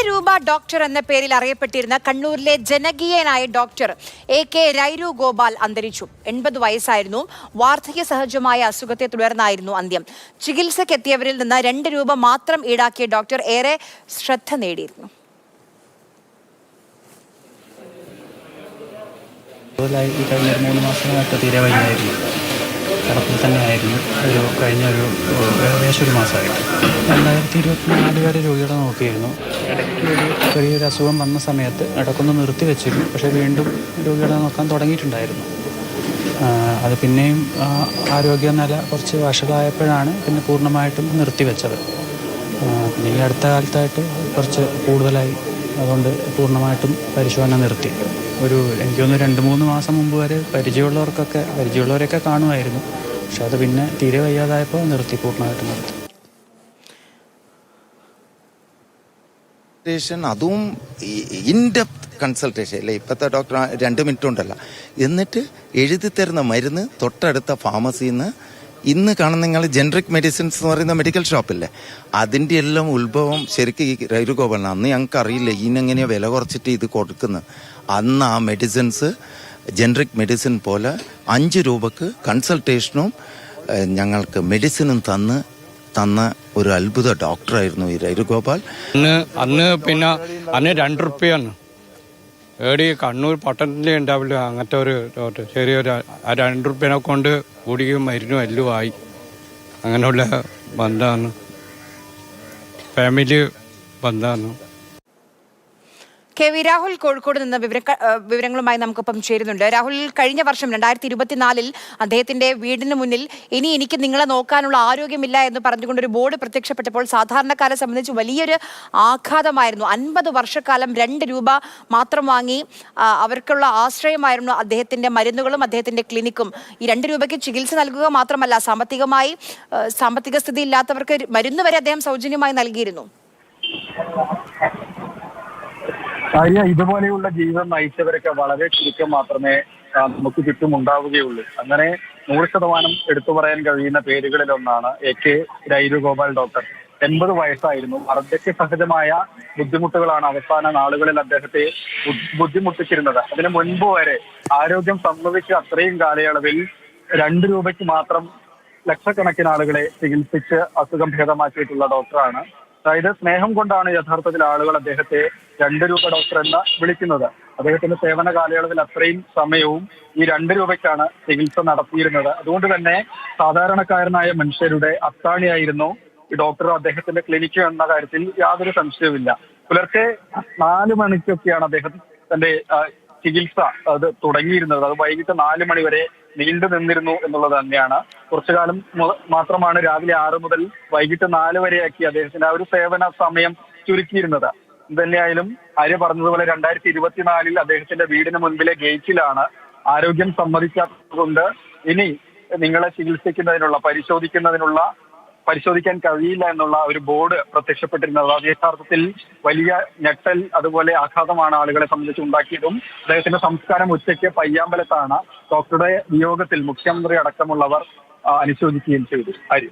രൂപ ഡോക്ടർ എന്ന പേരിൽ അറിയപ്പെട്ടിരുന്ന കണ്ണൂരിലെ ജനകീയനായ ഡോക്ടർ AK രൈരു ഗോപാൽ അന്തരിച്ചു. 80 വയസ്സായിരുന്നു. വാർദ്ധക്യ സഹജമായ അസുഖത്തെ തുടർന്നായിരുന്നു അന്ത്യം. ചികിത്സയ്ക്കെത്തിയവരിൽ നിന്ന് 2 രൂപ മാത്രം ഈടാക്കിയ ഡോക്ടർ ഏറെ ശ്രദ്ധ നേടിയിരുന്നു. കിടപ്പിൽ തന്നെയായിരുന്നു കഴിഞ്ഞ ഏകദേശം ഒരു മാസമായിട്ട്. 2024 വരെ രോഗികളെ നോക്കിയിരുന്നു. ഇടയ്ക്ക് ചെറിയൊരു അസുഖം വന്ന സമയത്ത് ഇടയ്ക്കൊന്ന് നിർത്തി വെച്ചിരുന്നു. പക്ഷേ വീണ്ടും രോഗികളെ നോക്കാൻ തുടങ്ങിയിട്ടുണ്ടായിരുന്നു. അത് പിന്നെയും ആരോഗ്യനില കുറച്ച് വഷളായപ്പോഴാണ് പിന്നെ പൂർണ്ണമായിട്ടും നിർത്തിവെച്ചത്. പിന്നെ ഈ അടുത്ത കാലത്തായിട്ട് കുറച്ച് കൂടുതലായി, അതുകൊണ്ട് പൂർണ്ണമായിട്ടും പരിശോധന നിർത്തി. എനിക്ക് തോന്നുന്നു 2-3 മാസം മുമ്പ് വരെ പരിചയമുള്ളവരൊക്കെ കാണുമായിരുന്നു. പക്ഷെ അത് പിന്നെ തീരെ വയ്യാതായപ്പോൾ പൂർണ്ണമായിട്ട് നിർത്തി. അതും ഇൻഡെപ്ത് കൺസൾട്ടേഷൻ അല്ലേ. ഇപ്പോഴത്തെ ഡോക്ടർ 2 മിനിറ്റ് ഉണ്ടല്ല, എന്നിട്ട് എഴുതി തരുന്ന മരുന്ന് തൊട്ടടുത്ത ഫാർമസിയിൽ നിന്ന് ഇന്ന് കാണുന്ന നിങ്ങൾ ജനറിക് മെഡിസിൻസ് എന്ന് പറയുന്ന മെഡിക്കൽ ഷോപ്പില്ലേ, അതിൻ്റെ എല്ലാം ഉത്ഭവം ശരിക്കും ഈ രൈരു ഗോപാലാണ്. അന്ന് ഞങ്ങൾക്ക് അറിയില്ല ഇതിനെങ്ങനെയാണ് വില കുറച്ചിട്ട് ഇത് കൊടുക്കുന്നത്. അന്ന് ആ മെഡിസിൻസ് ജനറിക് മെഡിസിൻ പോലെ 5 രൂപക്ക് കൺസൾട്ടേഷനും ഞങ്ങൾക്ക് മെഡിസിനും തന്ന ഒരു അത്ഭുത ഡോക്ടറായിരുന്നു ഈ രൈരു ഗോപാൽ. അന്ന് 2 റുപ്യാണ് ഏടി കണ്ണൂർ പട്ടണത്തിലേ ഉണ്ടാവില്ല അങ്ങനത്തെ ഒരു ഡോക്ടർ. ചെറിയൊരു 2 റുപ്യനെ കൊണ്ട് ഗുളികയും മരുന്നും എല്ലാം ആയി. അങ്ങനെയുള്ള ബന്ധമാണ്, ഫാമിലി ബന്ധമാണ്. KV രാഹുൽ കോഴിക്കോട് നിന്ന് വിവരങ്ങളുമായി നമുക്കൊപ്പം ചേരുന്നുണ്ട്. രാഹുൽ, കഴിഞ്ഞ വർഷം 2024 അദ്ദേഹത്തിന്റെ വീടിന് മുന്നിൽ ഇനി എനിക്ക് നിങ്ങളെ നോക്കാനുള്ള ആരോഗ്യമില്ല എന്ന് പറഞ്ഞുകൊണ്ടൊരു ബോർഡ് പ്രത്യക്ഷപ്പെട്ടപ്പോൾ സാധാരണക്കാരെ സംബന്ധിച്ച് വലിയൊരു ആഘാതമായിരുന്നു. 50 വർഷക്കാലം 2 രൂപ മാത്രം വാങ്ങി അവർക്കുള്ള ആശ്രയമായിരുന്നു അദ്ദേഹത്തിന്റെ മരുന്നുകളും അദ്ദേഹത്തിന്റെ ക്ലിനിക്കും. ഈ 2 രൂപയ്ക്ക് ചികിത്സ നൽകുക മാത്രമല്ല, സാമ്പത്തിക സ്ഥിതി ഇല്ലാത്തവർക്ക് മരുന്ന് വരെ അദ്ദേഹം സൗജന്യമായി നൽകിയിരുന്നു. ഇതുപോലെയുള്ള ജീവിതം നയിച്ചവരൊക്കെ വളരെ ചുരുക്കം മാത്രമേ നമുക്ക് ചുറ്റും ഉണ്ടാവുകയുള്ളൂ. അങ്ങനെ 100% എടുത്തു പറയാൻ കഴിയുന്ന പേരുകളിലൊന്നാണ് AK രൈരു ഗോപാൽ ഡോക്ടർ. 80 വയസ്സായിരുന്നു. വാർദ്ധക്യ സഹജമായ ബുദ്ധിമുട്ടുകളാണ് അവസാന നാളുകളിൽ അദ്ദേഹത്തെ ബുദ്ധിമുട്ടിച്ചിരുന്നത്. അതിനു മുൻപ് വരെ ആരോഗ്യം സംഭവിച്ച അത്രയും കാലയളവിൽ 2 രൂപയ്ക്ക് മാത്രം ലക്ഷക്കണക്കിന് ആളുകളെ ചികിത്സിച്ച് അസുഖം ഭേദമാക്കിയിട്ടുള്ള ഡോക്ടറാണ്. അതായത് സ്നേഹം കൊണ്ടാണ് യഥാർത്ഥത്തിൽ ആളുകൾ അദ്ദേഹത്തെ 2 രൂപ ഡോക്ടർ എന്ന് വിളിക്കുന്നത്. അദ്ദേഹത്തിന്റെ സേവന കാലയളവിൽ അത്രയും സമയവും ഈ 2 രൂപയ്ക്കാണ് ചികിത്സ നടത്തിയിരുന്നത്. അതുകൊണ്ട് തന്നെ സാധാരണക്കാരനായ മനുഷ്യരുടെ അത്താണിയായിരുന്നു ഈ ഡോക്ടർ, അദ്ദേഹത്തിന്റെ ക്ലിനിക്ക് എന്ന കാര്യത്തിൽ യാതൊരു സംശയവുമില്ല. പുലർച്ചെ 4 മണിക്കൊക്കെയാണ് അദ്ദേഹം തന്റെ ചികിത്സ അത് തുടങ്ങിയിരുന്നത്. അത് വൈകിട്ട് 4 മണി വരെ നീണ്ടു നിന്നിരുന്നു എന്നുള്ളത് തന്നെയാണ്. കുറച്ചു കാലം മാത്രമാണ് രാവിലെ 6 മുതൽ വൈകിട്ട് 4 വരെയാക്കി അദ്ദേഹത്തിന്റെ ആ ഒരു സേവന സമയം ചുരുക്കിയിരുന്നത്. തന്നെയായാലും ആര്യ പറഞ്ഞതുപോലെ 2024 അദ്ദേഹത്തിന്റെ വീടിന് മുൻപിലെ ഗേറ്റിലാണ് ആരോഗ്യം സമ്മതിക്കാത്തതുകൊണ്ട് ഇനി നിങ്ങളെ ചികിത്സിക്കുന്നതിനുള്ള പരിശോധിക്കാൻ കഴിയില്ല എന്നുള്ള ഒരു ബോർഡ് പ്രത്യക്ഷപ്പെട്ടിരുന്നത്. അത് യഥാർത്ഥത്തിൽ വലിയ ഞെട്ടൽ, അതുപോലെ ആഘാതമാണ് ആളുകളെ സംബന്ധിച്ച് ഉണ്ടാക്കിയതും. അദ്ദേഹത്തിന്റെ സംസ്കാരം ഉച്ചയ്ക്ക് പയ്യാമ്പലത്താണ്. ഡോക്ടറുടെ വിയോഗത്തിൽ മുഖ്യമന്ത്രി അടക്കമുള്ളവർ അനുശോചിക്കുകയും ചെയ്തു. ആര്യ.